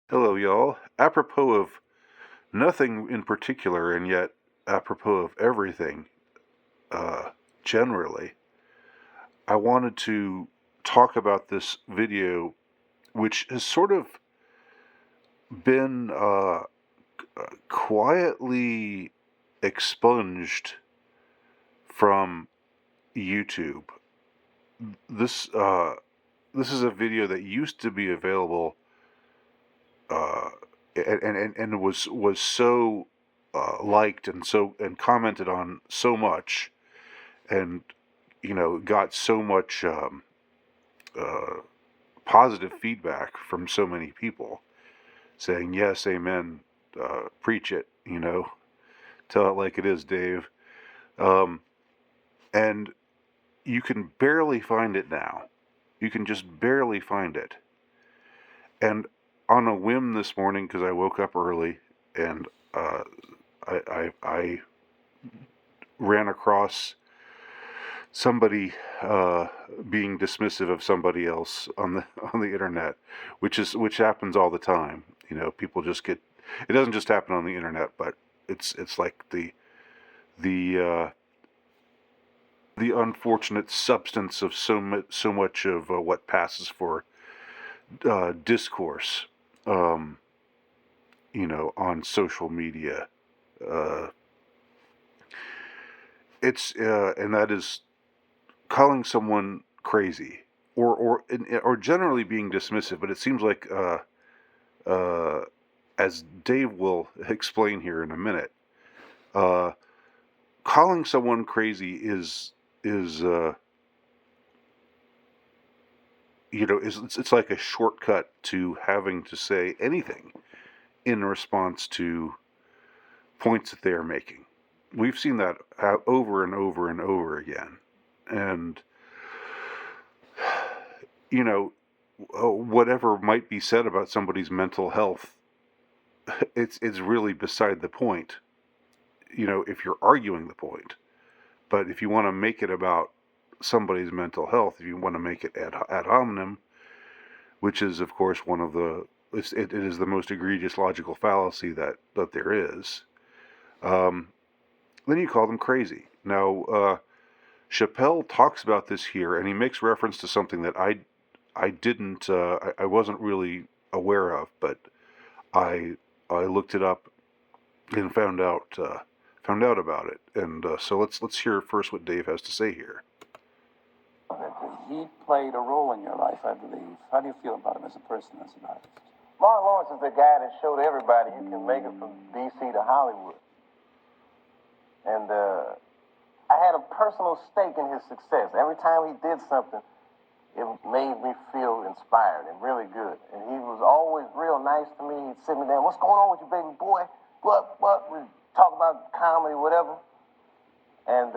Hello, y'all. Apropos of nothing in particular, and yet apropos of everything, uh, generally, I wanted to talk about this video, which has sort of been quietly expunged from YouTube. This this is a video that used to be available, uh, and was so liked and commented on so much, and got so much uh, positive feedback from so many people saying yes, amen, preach it, tell it like it is, Dave. Um, and you can barely find it now. You can just barely find it. And on a whim this morning, because I woke up early and uh, I ran across somebody being dismissive of somebody else on the internet, which happens all the time. People just get. It doesn't just happen on the internet, but it's like the uh, the unfortunate substance of so much of what passes for discourse, um, on social media. Uh, and that is calling someone crazy, or generally being dismissive. But it seems like, uh, as Dave will explain here in a minute, uh, calling someone crazy is it's like a shortcut to having to say anything in response to points that they are making. We've seen that over and over and over again, and whatever might be said about somebody's mental health, it's really beside the point. If you're arguing the point, but if you want to make it about somebody's mental health, if you want to make it ad hominem, which is of course one of the it is the most egregious logical fallacy that there is, then you call them crazy. Now, Chappelle talks about this here, and he makes reference to something that I didn't I wasn't really aware of, but I looked it up and found out about it. And so let's hear first what Dave has to say here. He played a role in your life, I believe. How do you feel about him as a person, as an artist? Martin Lawrence is the guy that showed everybody you can make it from D.C. to Hollywood. And I had a personal stake in his success. Every time he did something, it made me feel inspired and really good. And he was always real nice to me. He'd sit me down, "What's going on with you, baby boy? What? We'd talk about comedy, whatever." And,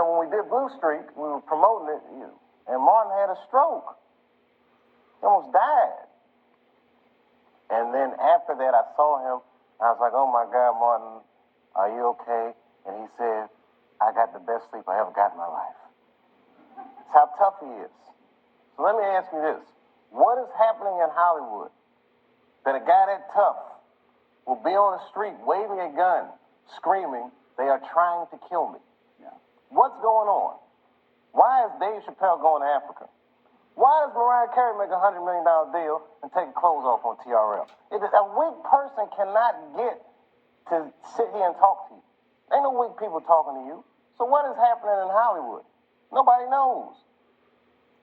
when we did Blue Streak, we were promoting it, and Martin had a stroke. He almost died. And then after that, I saw him. I was like, "Oh, my God, Martin, are you okay?" And he said, "I got the best sleep I ever got in my life." That's how tough he is. So let me ask you this. What is happening in Hollywood that a guy that tough will be on the street waving a gun, screaming, "They are trying to kill me"? Yeah. What's going on? Why is Dave Chappelle going to Africa? Why does Mariah Carey make a $100 million deal and take clothes off on TRL? A weak person cannot get to sit here and talk to you. Ain't no weak people talking to you. So what is happening in Hollywood? Nobody knows.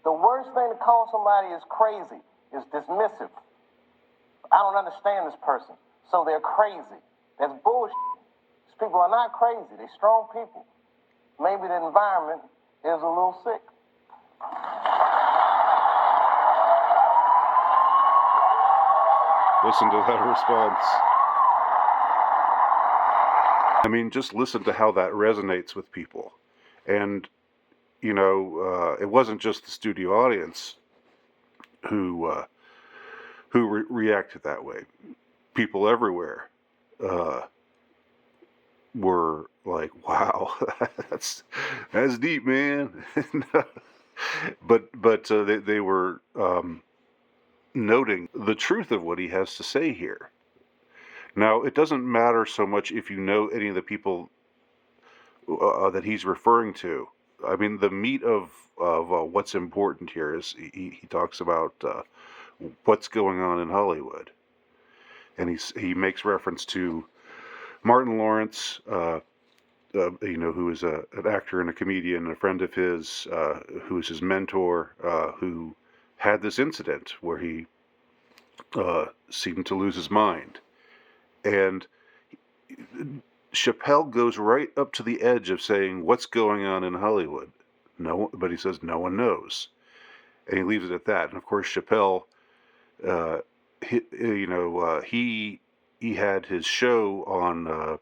The worst thing to call somebody is crazy, is dismissive. I don't understand this person, so they're crazy. That's bullshit. These people are not crazy. They're strong people. Maybe the environment is a little sick. Listen to that response. I mean, just listen to how that resonates with people. And, it wasn't just the studio audience who reacted that way. People everywhere were like, "Wow, that's deep, man." But they were noting the truth of what he has to say here. Now, it doesn't matter so much if you know any of the people that he's referring to. I mean, the meat of what's important here is he talks about what's going on in Hollywood, and he makes reference to Martin Lawrence, who is an actor and a comedian, a friend of his, who is his mentor, who had this incident where he seemed to lose his mind, and Chappelle goes right up to the edge of saying, "What's going on in Hollywood?" No, but he says no one knows, and he leaves it at that. And of course, Chappelle, he had his show on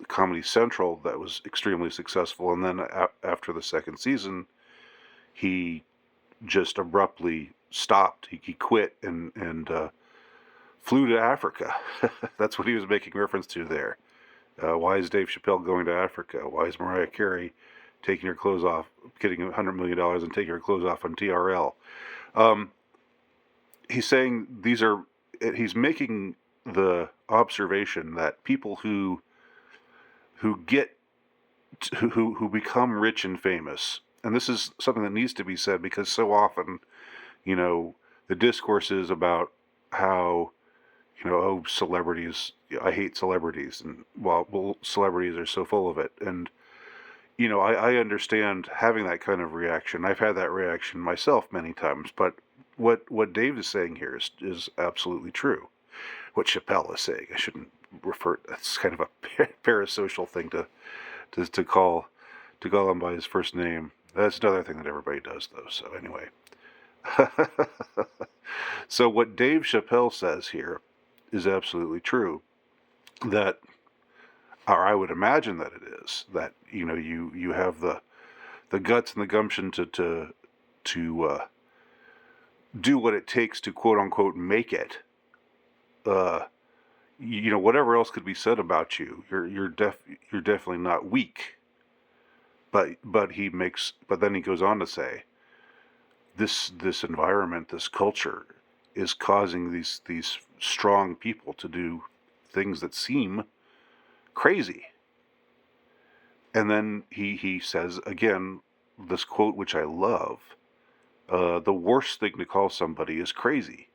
Comedy Central that was extremely successful, and then after the second season, he just abruptly stopped. He quit and flew to Africa. That's what he was making reference to there. Why is Dave Chappelle going to Africa? Why is Mariah Carey taking her clothes off, getting $100 million and taking her clothes off on TRL? He's saying he's making the observation that people who become rich and famous, and this is something that needs to be said because so often, the discourse is about how, oh, celebrities, I hate celebrities, and well, celebrities are so full of it. And, I understand having that kind of reaction. I've had that reaction myself many times, but what Dave is saying here is absolutely true. What Chappelle is saying, I shouldn't refer, that's kind of a parasocial thing to call him by his first name. That's another thing that everybody does, though. So anyway, so what Dave Chappelle says here is absolutely true. That, or I would imagine that it is, that you have the guts and the gumption to do what it takes to quote unquote make it. Whatever else could be said about you, you're definitely not weak. But then he goes on to say, this environment, this culture, is causing these strong people to do things that seem crazy. And then he says again this quote, which I love: "The worst thing to call somebody is crazy.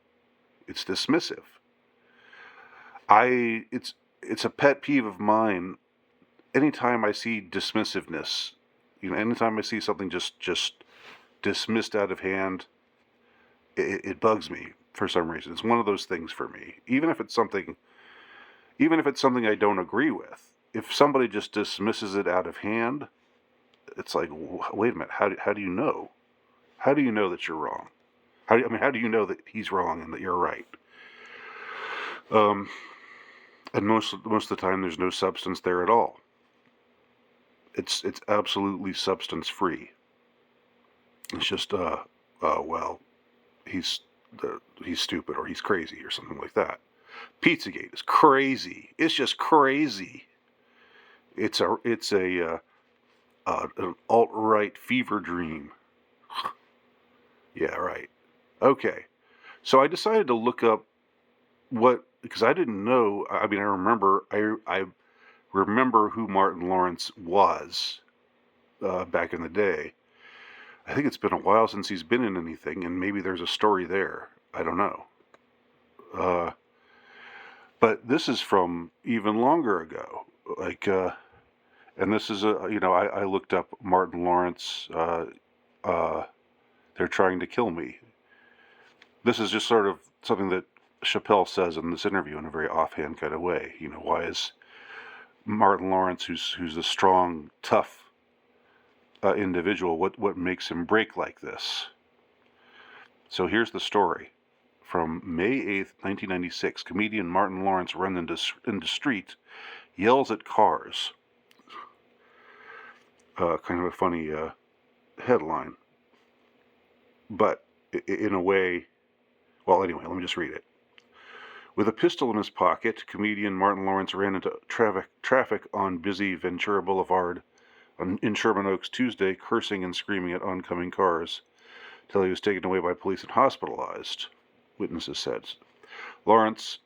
It's dismissive." It's a pet peeve of mine. Anytime I see dismissiveness, anytime I see something just dismissed out of hand, it bugs me for some reason. It's one of those things for me. Even if it's something I don't agree with, if somebody just dismisses it out of hand, it's like, wait a minute, how do you know? How do you know that you're wrong? How do you know that he's wrong and that you're right? And most of the time, there's no substance there at all. It's absolutely substance free. It's just well, he's stupid or he's crazy or something like that. Pizzagate is crazy. It's just crazy. It's an alt-right fever dream. Yeah, right. Okay. So I decided to look up because I didn't know. I mean, I remember who Martin Lawrence was back in the day. I think it's been a while since he's been in anything, and maybe there's a story there. I don't know. But this is from even longer ago. And this is I looked up Martin Lawrence. They're trying to kill me. This is just sort of something that Chappelle says in this interview in a very offhand kind of way. Why is Martin Lawrence, who's a strong, tough individual, what makes him break like this? So here's the story. From May 8th, 1996, comedian Martin Lawrence runs into street, yells at cars. Kind of a funny headline. But in a way, well, anyway, let me just read it. With a pistol in his pocket, comedian Martin Lawrence ran into traffic on busy Ventura Boulevard in Sherman Oaks Tuesday, cursing and screaming at oncoming cars, till he was taken away by police and hospitalized. witnesses said. Lawrence,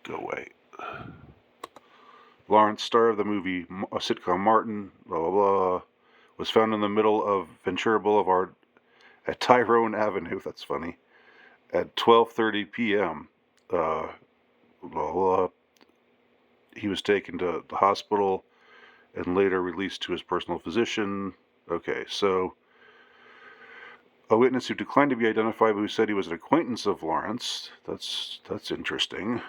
go away. Lawrence, star of the movie sitcom Martin, blah, blah, blah, was found in the middle of Ventura Boulevard at Tyrone Avenue, that's funny, at 12:30 p.m. Blah, blah, blah. He was taken to the hospital and later released to his personal physician. Okay, so a witness who declined to be identified, but who said he was an acquaintance of Lawrence. That's interesting.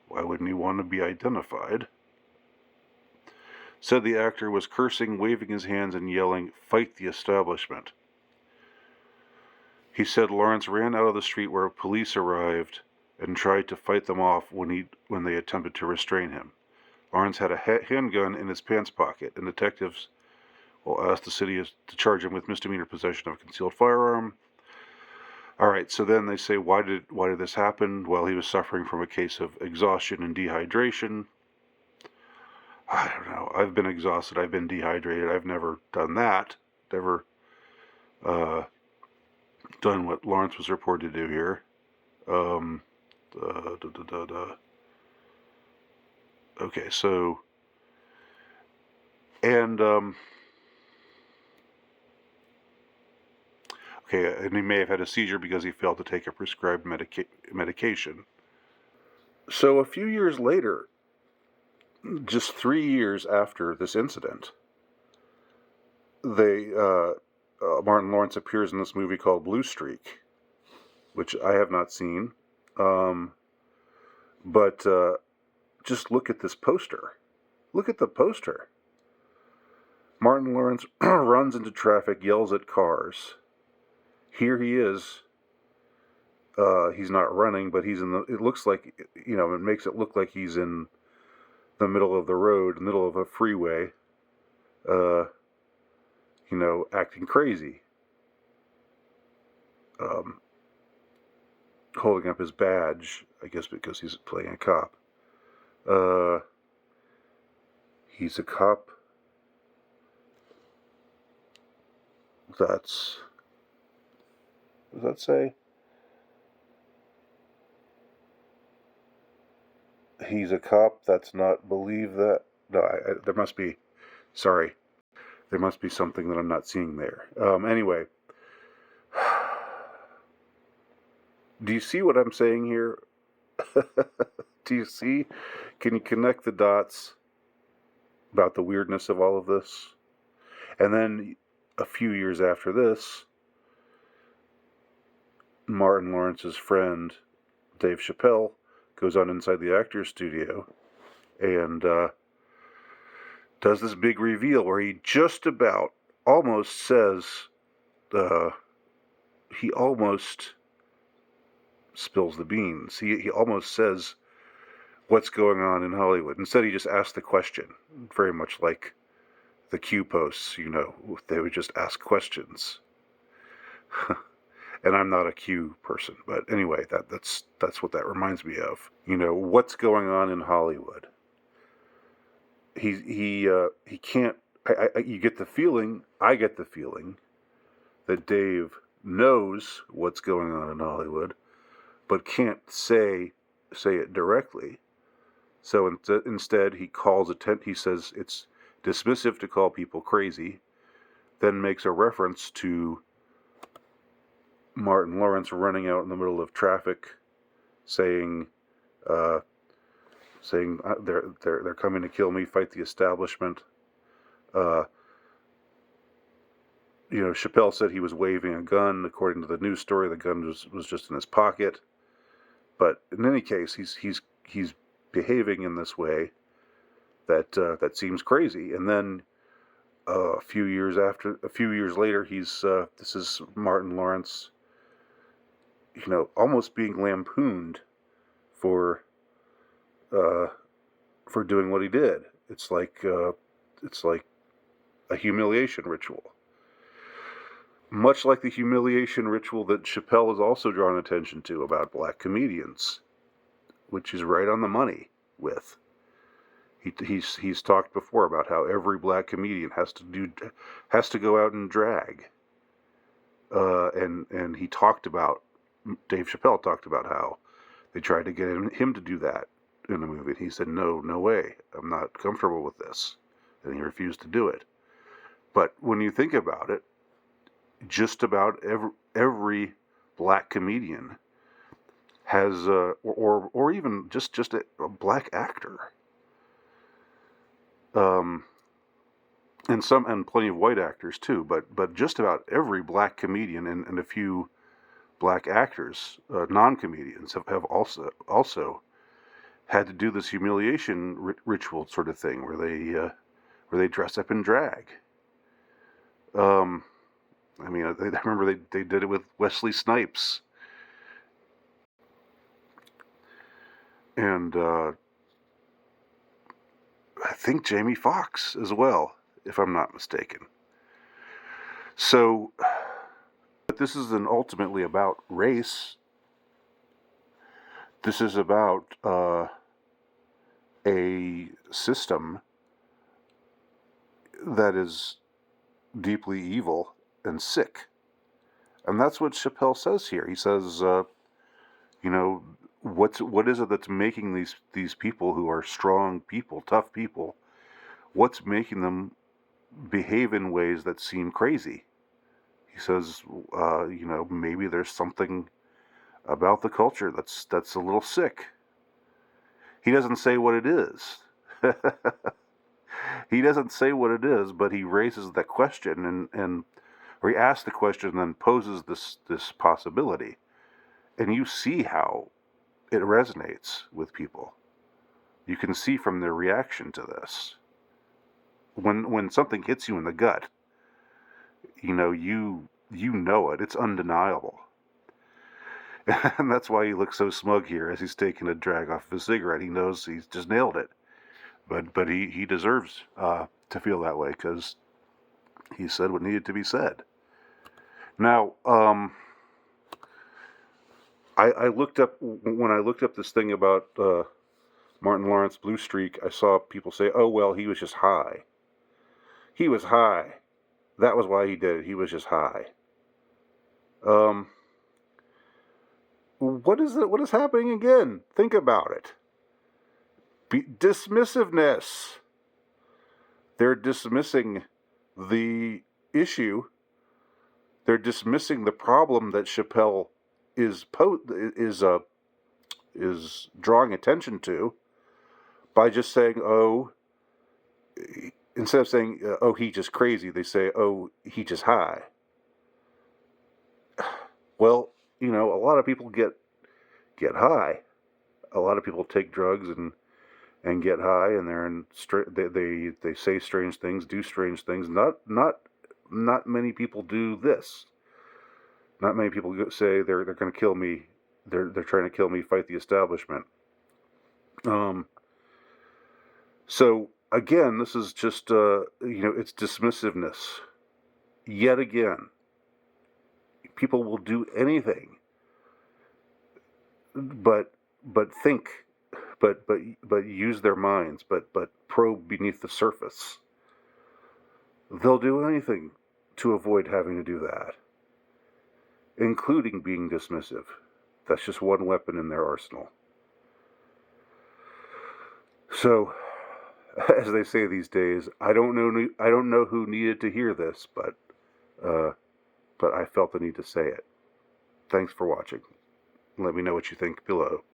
Why wouldn't he want to be identified? Said the actor was cursing, waving his hands, and yelling, "Fight the establishment." He said Lawrence ran out of the street where police arrived and tried to fight them off when they attempted to restrain him. Lawrence had a handgun in his pants pocket, and detectives will ask the city to charge him with misdemeanor possession of a concealed firearm. All right, so then they say, why did this happen? Well, he was suffering from a case of exhaustion and dehydration. I don't know. I've been exhausted. I've been dehydrated. I've never done that. Never done what Lawrence was reported to do here. Okay, so, and and he may have had a seizure because he failed to take a prescribed medication. So a few years later, just 3 years after this incident, Martin Lawrence appears in this movie called Blue Streak, which I have not seen. But just look at this poster. Look at the poster. Martin Lawrence runs into traffic, yells at cars. Here he is. He's not running, but he's in the. It looks like, it makes it look like he's in the middle of the road, middle of a freeway. Acting crazy. Holding up his badge, I guess because he's playing a cop. He's a cop. What does that say? He's a cop. That's not believe that. No, there must be. Sorry. There must be something that I'm not seeing there. Anyway. Do you see what I'm saying here? Do you see? Can you connect the dots about the weirdness of all of this? And then a few years after this, Martin Lawrence's friend, Dave Chappelle, goes on inside the actor's studio and does this big reveal where he just about almost says, he almost spills the beans. He almost says what's going on in Hollywood. Instead, he just asks the question, very much like the Q posts, they would just ask questions. And I'm not a Q person, but anyway, that's what that reminds me of. What's going on in Hollywood. He can't. You get the feeling. I get the feeling that Dave knows what's going on in Hollywood, but can't say it directly. So instead, he calls he says it's dismissive to call people crazy, then makes a reference to Martin Lawrence running out in the middle of traffic, saying they're coming to kill me, fight the establishment. Chappelle said he was waving a gun. According to the news story, the gun was just in his pocket. But in any case, he's behaving in this way that seems crazy. And then a few years later, this is Martin Lawrence, almost being lampooned for doing what he did. It's like a humiliation ritual. Much like the humiliation ritual that Chappelle has also drawn attention to about black comedians, which is right on the money with. He's talked before about how every black comedian has to go out and drag, and he talked about Dave Chappelle talked about how they tried to get him to do that in the movie. And he said, no, no way. I'm not comfortable with this. And he refused to do it. But when you think about it, just about every black comedian has, or even just a black actor, and plenty of white actors too. But just about every black comedian and a few black actors, non-comedians, have also had to do this humiliation ritual sort of thing where they dress up in drag. I mean, I remember they did it with Wesley Snipes, and I think Jamie Foxx as well, if I'm not mistaken. So, but this isn't ultimately about race. This is about a system that is deeply evil and sick. And that's what Chappelle says here. He says, you know, what is it that's making these people who are strong people, tough people, what's making them behave in ways that seem crazy? He says, you know, maybe there's something about the culture that's a little sick. He doesn't say what it is. He doesn't say what it is, but he raises that question or he asks the question and then poses this possibility. And you see how it resonates with people. You can see from their reaction to this. When something hits you in the gut, you know it. It's undeniable. And that's why he looks so smug here as he's taking a drag off of his cigarette. He knows he's just nailed it. But he deserves to feel that way because he said what needed to be said. Now, I looked up, when I looked up this thing about Martin Lawrence Blue Streak, I saw people say, oh, well, he was just high. He was high. That was why he did it. He was just high. What is it? What is happening again? Think about it. Dismissiveness. They're dismissing the issue. They're dismissing the problem that Chappelle is drawing attention to by just saying, oh, instead of saying, oh, he just crazy, they say, oh, he just high. Well, you know, a lot of people get high. A lot of people take drugs and get high, and they say strange things, do strange things. Not many people do this. Not many people say they're going to kill me. They're trying to kill me. Fight the establishment. So again, this is just it's dismissiveness. Yet again, people will do anything, but think, but use their minds, but probe beneath the surface. They'll do anything to avoid having to do that, including being dismissive. That's just one weapon in their arsenal. So, as they say these days, I don't know who needed to hear this, but I felt the need to say it. Thanks for watching. Let me know what you think below.